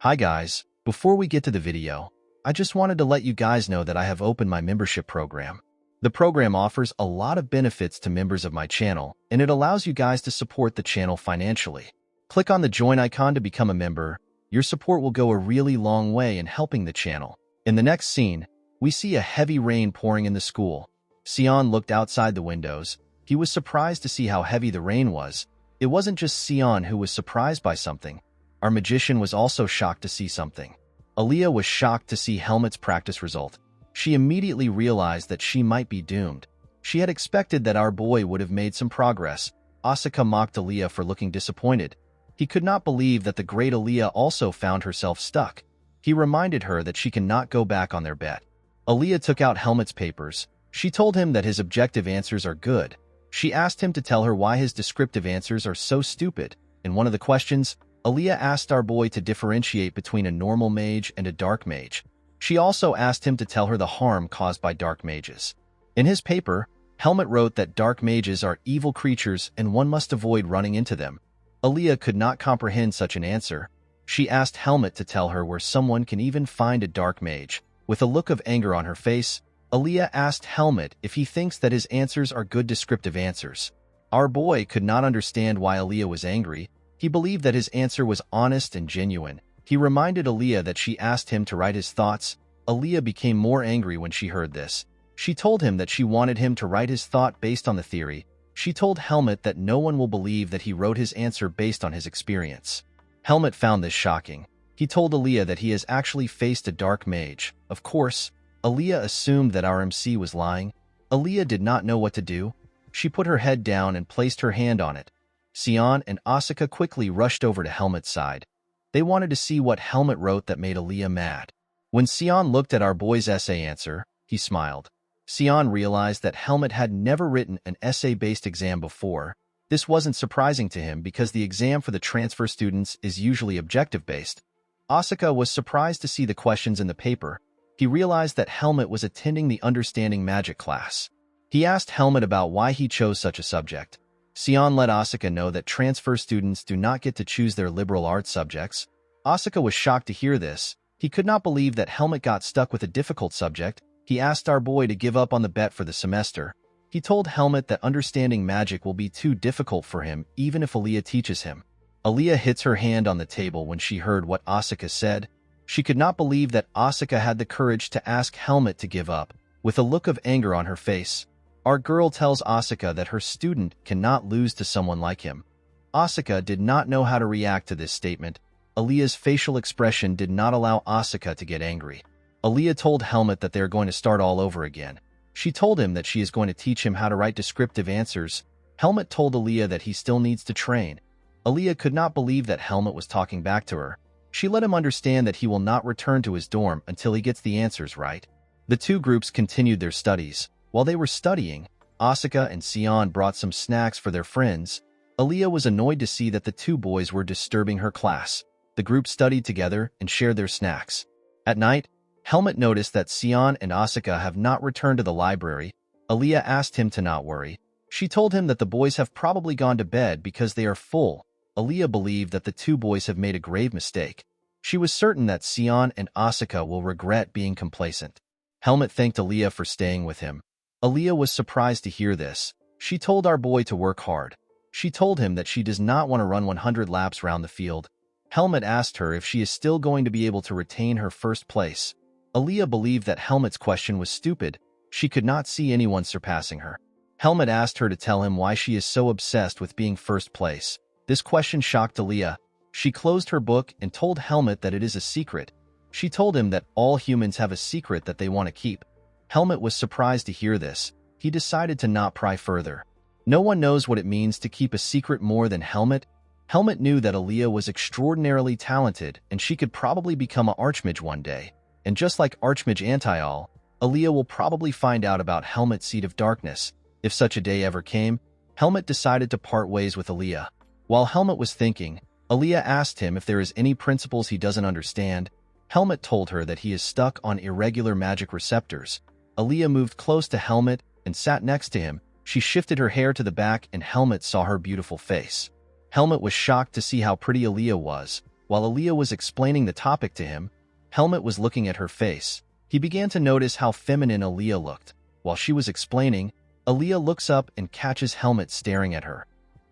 Hi guys, before we get to the video, I just wanted to let you guys know that I have opened my membership program. The program offers a lot of benefits to members of my channel, and it allows you guys to support the channel financially. Click on the join icon to become a member. Your support will go a really long way in helping the channel. In the next scene, we see a heavy rain pouring in the school. Sion looked outside the windows. He was surprised to see how heavy the rain was. It wasn't just Sion who was surprised by something. Our magician was also shocked to see something. Aaliyah was shocked to see Helmut's practice result. She immediately realized that she might be doomed. She had expected that our boy would have made some progress. Asuka mocked Aaliyah for looking disappointed. He could not believe that the great Aaliyah also found herself stuck. He reminded her that she cannot go back on their bet. Aaliyah took out Helmut's papers. She told him that his objective answers are good. She asked him to tell her why his descriptive answers are so stupid. In one of the questions, Aaliyah asked our boy to differentiate between a normal mage and a dark mage. She also asked him to tell her the harm caused by dark mages. In his paper, Helmut wrote that dark mages are evil creatures and one must avoid running into them. Aaliyah could not comprehend such an answer. She asked Helmut to tell her where someone can even find a dark mage. With a look of anger on her face, Aaliyah asked Helmut if he thinks that his answers are good descriptive answers. Our boy could not understand why Aaliyah was angry. He believed that his answer was honest and genuine. He reminded Aaliyah that she asked him to write his thoughts. Aaliyah became more angry when she heard this. She told him that she wanted him to write his thought based on the theory. She told Helmut that no one will believe that he wrote his answer based on his experience. Helmut found this shocking. He told Aaliyah that he has actually faced a dark mage. Of course, Aaliyah assumed that our MC was lying. Aaliyah did not know what to do. She put her head down and placed her hand on it. Sion and Asuka quickly rushed over to Helmut's side. They wanted to see what Helmut wrote that made Aaliyah mad. When Sion looked at our boy's essay answer, he smiled. Sion realized that Helmut had never written an essay-based exam before. This wasn't surprising to him because the exam for the transfer students is usually objective-based. Asuka was surprised to see the questions in the paper. He realized that Helmut was attending the Understanding Magic class. He asked Helmut about why he chose such a subject. Sion let Asuka know that transfer students do not get to choose their liberal arts subjects. Asuka was shocked to hear this. He could not believe that Helmut got stuck with a difficult subject. He asked our boy to give up on the bet for the semester. He told Helmut that understanding magic will be too difficult for him even if Aaliyah teaches him. Aaliyah hits her hand on the table when she heard what Asuka said. She could not believe that Asuka had the courage to ask Helmut to give up. With a look of anger on her face, our girl tells Asuka that her student cannot lose to someone like him. Asuka did not know how to react to this statement. Aaliyah's facial expression did not allow Asuka to get angry. Aaliyah told Helmut that they are going to start all over again. She told him that she is going to teach him how to write descriptive answers. Helmut told Aaliyah that he still needs to train. Aaliyah could not believe that Helmut was talking back to her. She let him understand that he will not return to his dorm until he gets the answers right. The two groups continued their studies. While they were studying, Asuka and Sion brought some snacks for their friends. Aaliyah was annoyed to see that the two boys were disturbing her class. The group studied together and shared their snacks. At night, Helmut noticed that Sion and Asuka have not returned to the library. Aaliyah asked him to not worry. She told him that the boys have probably gone to bed because they are full. Aaliyah believed that the two boys have made a grave mistake. She was certain that Sion and Asuka will regret being complacent. Helmut thanked Aaliyah for staying with him. Aaliyah was surprised to hear this. She told our boy to work hard. She told him that she does not want to run 100 laps round the field. Helmut asked her if she is still going to be able to retain her first place. Aaliyah believed that Helmut's question was stupid. She could not see anyone surpassing her. Helmut asked her to tell him why she is so obsessed with being first place. This question shocked Aaliyah. She closed her book and told Helmut that it is a secret. She told him that all humans have a secret that they want to keep. Helmut was surprised to hear this. He decided to not pry further. No one knows what it means to keep a secret more than Helmut. Helmut knew that Aaliyah was extraordinarily talented and she could probably become an archmage one day. And just like Archmage Antial, Aaliyah will probably find out about Helmut's Seed of Darkness. If such a day ever came, Helmut decided to part ways with Aaliyah. While Helmut was thinking, Aaliyah asked him if there is any principles he doesn't understand. Helmut told her that he is stuck on irregular magic receptors. Aaliyah moved close to Helmut and sat next to him. She shifted her hair to the back and Helmut saw her beautiful face. Helmut was shocked to see how pretty Aaliyah was. While Aaliyah was explaining the topic to him, Helmut was looking at her face. He began to notice how feminine Aaliyah looked. While she was explaining, Aaliyah looks up and catches Helmut staring at her.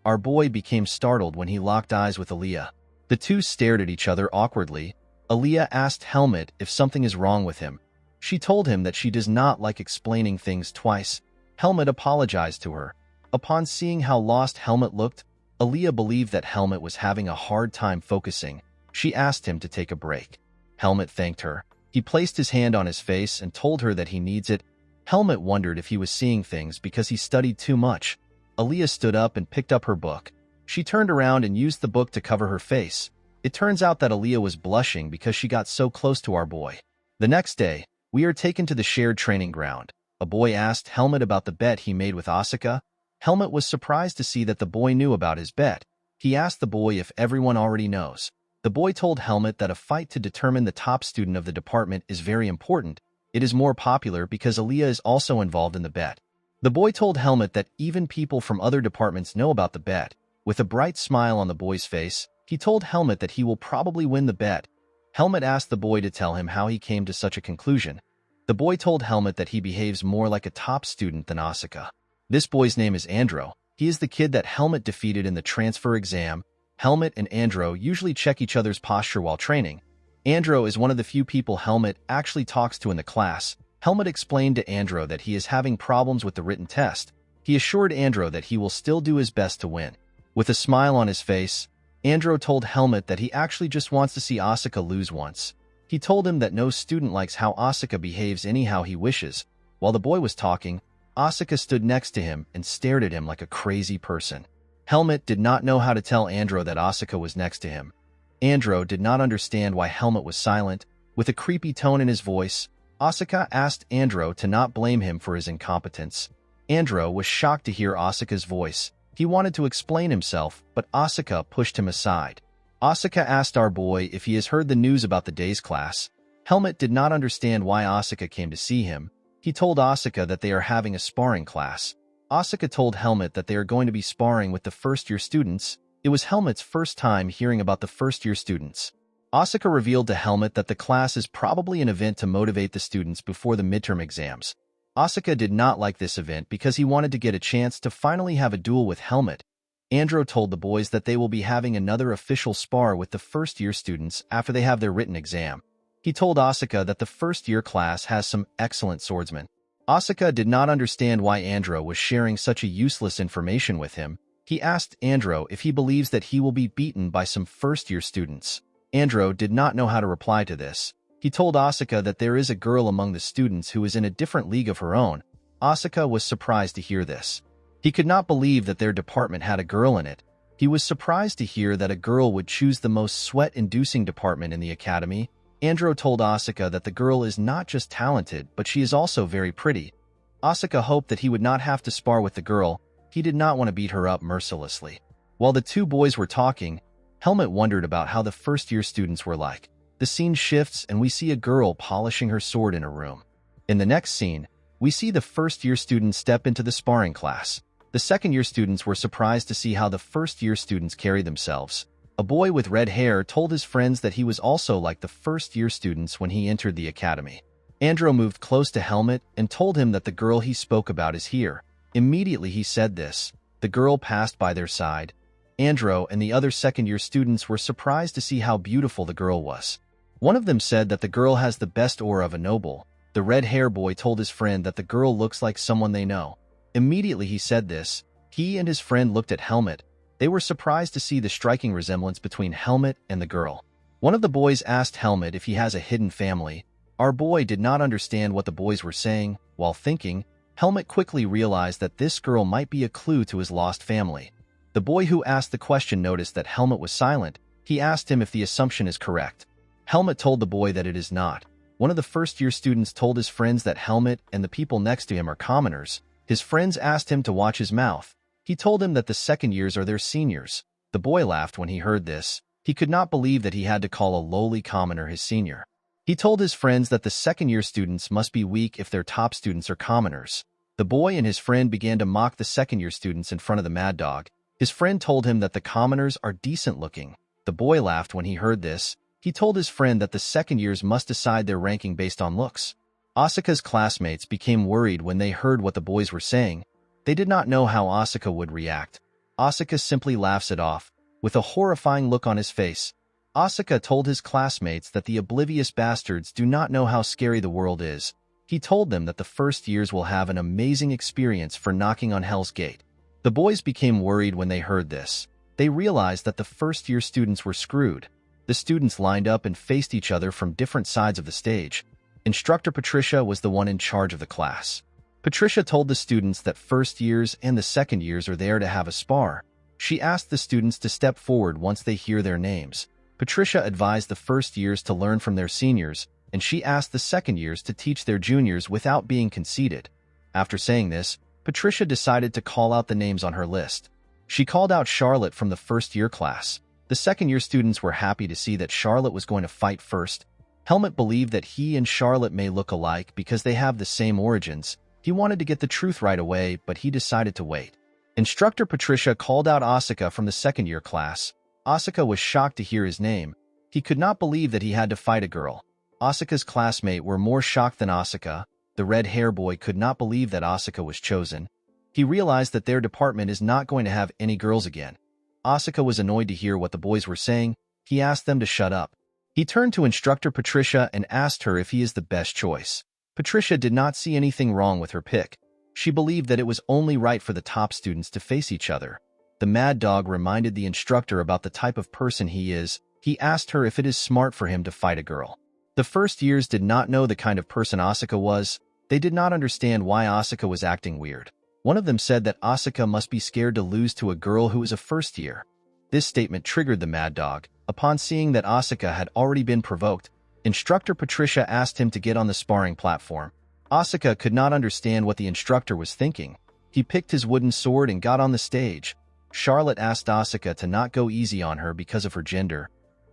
Our boy became startled when he locked eyes with Aaliyah. The two stared at each other awkwardly. Aaliyah asked Helmut if something is wrong with him. She told him that she does not like explaining things twice. Helmut apologized to her. Upon seeing how lost Helmut looked, Aaliyah believed that Helmut was having a hard time focusing. She asked him to take a break. Helmut thanked her. He placed his hand on his face and told her that he needs it. Helmut wondered if he was seeing things because he studied too much. Aaliyah stood up and picked up her book. She turned around and used the book to cover her face. It turns out that Aaliyah was blushing because she got so close to our boy. The next day, we are taken to the shared training ground. A boy asked Helmut about the bet he made with Asuka. Helmut was surprised to see that the boy knew about his bet. He asked the boy if everyone already knows. The boy told Helmut that a fight to determine the top student of the department is very important. It is more popular because Aaliyah is also involved in the bet. The boy told Helmut that even people from other departments know about the bet. With a bright smile on the boy's face, he told Helmut that he will probably win the bet. Helmut asked the boy to tell him how he came to such a conclusion. The boy told Helmut that he behaves more like a top student than Asuka. This boy's name is Andro. He is the kid that Helmut defeated in the transfer exam. Helmut and Andro usually check each other's posture while training. Andro is one of the few people Helmut actually talks to in the class. Helmut explained to Andro that he is having problems with the written test. He assured Andro that he will still do his best to win. With a smile on his face, Andro told Helmut that he actually just wants to see Asuka lose once. He told him that no student likes how Asuka behaves anyhow he wishes. While the boy was talking, Asuka stood next to him and stared at him like a crazy person. Helmut did not know how to tell Andro that Asuka was next to him. Andro did not understand why Helmut was silent. With a creepy tone in his voice, Asuka asked Andro to not blame him for his incompetence. Andro was shocked to hear Asuka's voice. He wanted to explain himself, but Asuka pushed him aside. Asuka asked our boy if he has heard the news about the day's class. Helmut did not understand why Asuka came to see him. He told Asuka that they are having a sparring class. Asuka told Helmut that they are going to be sparring with the first-year students. It was Helmut's first time hearing about the first-year students. Asuka revealed to Helmut that the class is probably an event to motivate the students before the midterm exams. Asuka did not like this event because he wanted to get a chance to finally have a duel with Helmut. Andro told the boys that they will be having another official spar with the first-year students after they have their written exam. He told Asuka that the first-year class has some excellent swordsmen. Asuka did not understand why Andro was sharing such a useless information with him. He asked Andro if he believes that he will be beaten by some first-year students. Andro did not know how to reply to this. He told Asuka that there is a girl among the students who is in a different league of her own. Asuka was surprised to hear this. He could not believe that their department had a girl in it. He was surprised to hear that a girl would choose the most sweat-inducing department in the academy. Andro told Asuka that the girl is not just talented, but she is also very pretty. Asuka hoped that he would not have to spar with the girl. He did not want to beat her up mercilessly. While the two boys were talking, Helmut wondered about how the first-year students were like. The scene shifts and we see a girl polishing her sword in a room. In the next scene, we see the first-year students step into the sparring class. The second-year students were surprised to see how the first-year students carry themselves. A boy with red hair told his friends that he was also like the first-year students when he entered the academy. Andro moved close to Helmut and told him that the girl he spoke about is here. Immediately he said this. The girl passed by their side. Andro and the other second-year students were surprised to see how beautiful the girl was. One of them said that the girl has the best aura of a noble. The red-hair boy told his friend that the girl looks like someone they know. Immediately he said this. He and his friend looked at Helmut. They were surprised to see the striking resemblance between Helmut and the girl. One of the boys asked Helmut if he has a hidden family. Our boy did not understand what the boys were saying. While thinking, Helmut quickly realized that this girl might be a clue to his lost family. The boy who asked the question noticed that Helmut was silent. He asked him if the assumption is correct. Helmut told the boy that it is not. One of the first-year students told his friends that Helmut and the people next to him are commoners. His friends asked him to watch his mouth. He told him that the second years are their seniors. The boy laughed when he heard this. He could not believe that he had to call a lowly commoner his senior. He told his friends that the second-year students must be weak if their top students are commoners. The boy and his friend began to mock the second-year students in front of the mad dog. His friend told him that the commoners are decent-looking. The boy laughed when he heard this. He told his friend that the second years must decide their ranking based on looks. Asuka's classmates became worried when they heard what the boys were saying. They did not know how Asuka would react. Asuka simply laughs it off, with a horrifying look on his face. Asuka told his classmates that the oblivious bastards do not know how scary the world is. He told them that the first years will have an amazing experience for knocking on Hell's Gate. The boys became worried when they heard this. They realized that the first-year students were screwed. The students lined up and faced each other from different sides of the stage. Instructor Patricia was the one in charge of the class. Patricia told the students that first years and the second years are there to have a spar. She asked the students to step forward once they hear their names. Patricia advised the first years to learn from their seniors, and she asked the second years to teach their juniors without being conceited. After saying this, Patricia decided to call out the names on her list. She called out Charlotte from the first-year class. The second-year students were happy to see that Charlotte was going to fight first. Helmut believed that he and Charlotte may look alike because they have the same origins. He wanted to get the truth right away, but he decided to wait. Instructor Patricia called out Asuka from the second-year class. Asuka was shocked to hear his name. He could not believe that he had to fight a girl. Asuka's classmates were more shocked than Asuka. The red-hair boy could not believe that Asuka was chosen. He realized that their department is not going to have any girls again. Asuka was annoyed to hear what the boys were saying. He asked them to shut up. He turned to Instructor Patricia and asked her if he is the best choice. Patricia did not see anything wrong with her pick. She believed that it was only right for the top students to face each other. The mad dog reminded the instructor about the type of person he is. He asked her if it is smart for him to fight a girl. The first years did not know the kind of person Asuka was. They did not understand why Asuka was acting weird. One of them said that Asuka must be scared to lose to a girl who is a first year. This statement triggered the mad dog. Upon seeing that Asuka had already been provoked, Instructor Patricia asked him to get on the sparring platform. Asuka could not understand what the instructor was thinking. He picked his wooden sword and got on the stage. Charlotte asked Asuka to not go easy on her because of her gender.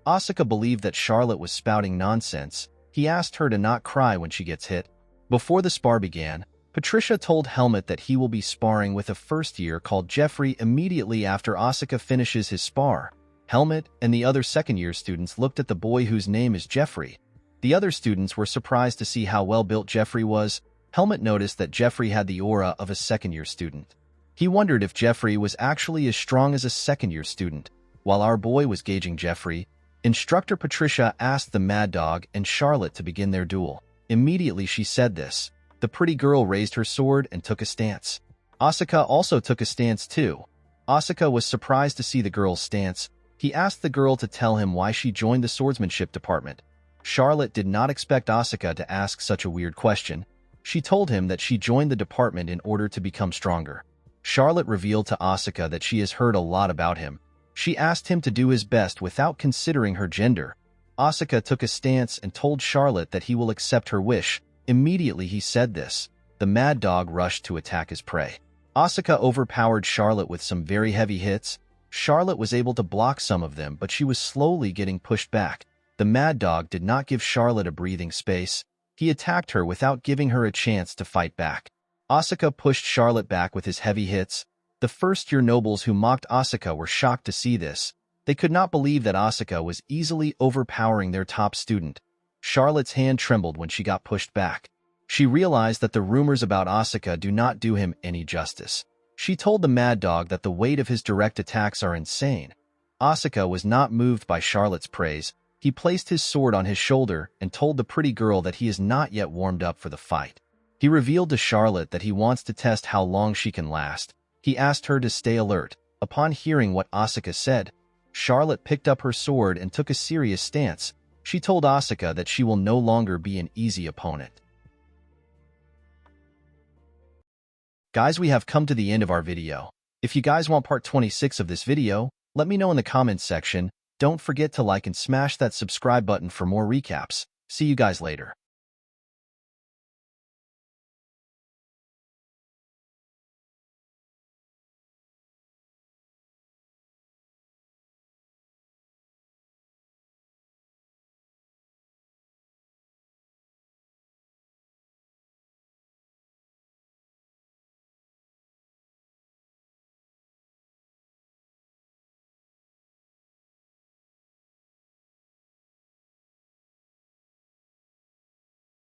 Asuka believed that Charlotte was spouting nonsense. He asked her to not cry when she gets hit. Before the spar began, Patricia told Helmut that he will be sparring with a first year called Jeffrey immediately after Asuka finishes his spar. Helmut and the other second-year students looked at the boy whose name is Jeffrey. The other students were surprised to see how well-built Jeffrey was. Helmut noticed that Jeffrey had the aura of a second-year student. He wondered if Jeffrey was actually as strong as a second-year student. While our boy was gauging Jeffrey, Instructor Patricia asked the Mad Dog and Charlotte to begin their duel. Immediately she said this. The pretty girl raised her sword and took a stance. Asuka also took a stance too. Asuka was surprised to see the girl's stance. He asked the girl to tell him why she joined the swordsmanship department. Charlotte did not expect Asuka to ask such a weird question. She told him that she joined the department in order to become stronger. Charlotte revealed to Asuka that she has heard a lot about him. She asked him to do his best without considering her gender. Asuka took a stance and told Charlotte that he will accept her wish. Immediately he said this. The Mad Dog rushed to attack his prey. Asuka overpowered Charlotte with some very heavy hits. Charlotte was able to block some of them, but she was slowly getting pushed back. The Mad Dog did not give Charlotte a breathing space. He attacked her without giving her a chance to fight back. Asuka pushed Charlotte back with his heavy hits. The first-year nobles who mocked Asuka were shocked to see this. They could not believe that Asuka was easily overpowering their top student. Charlotte's hand trembled when she got pushed back. She realized that the rumors about Asuka do not do him any justice. She told the Mad Dog that the weight of his direct attacks are insane. Asuka was not moved by Charlotte's praise. He placed his sword on his shoulder and told the pretty girl that he is not yet warmed up for the fight. He revealed to Charlotte that he wants to test how long she can last. He asked her to stay alert. Upon hearing what Asuka said, Charlotte picked up her sword and took a serious stance. She told Asuka that she will no longer be an easy opponent. Guys, we have come to the end of our video. If you guys want part 26 of this video, let me know in the comments section. Don't forget to like and smash that subscribe button for more recaps. See you guys later.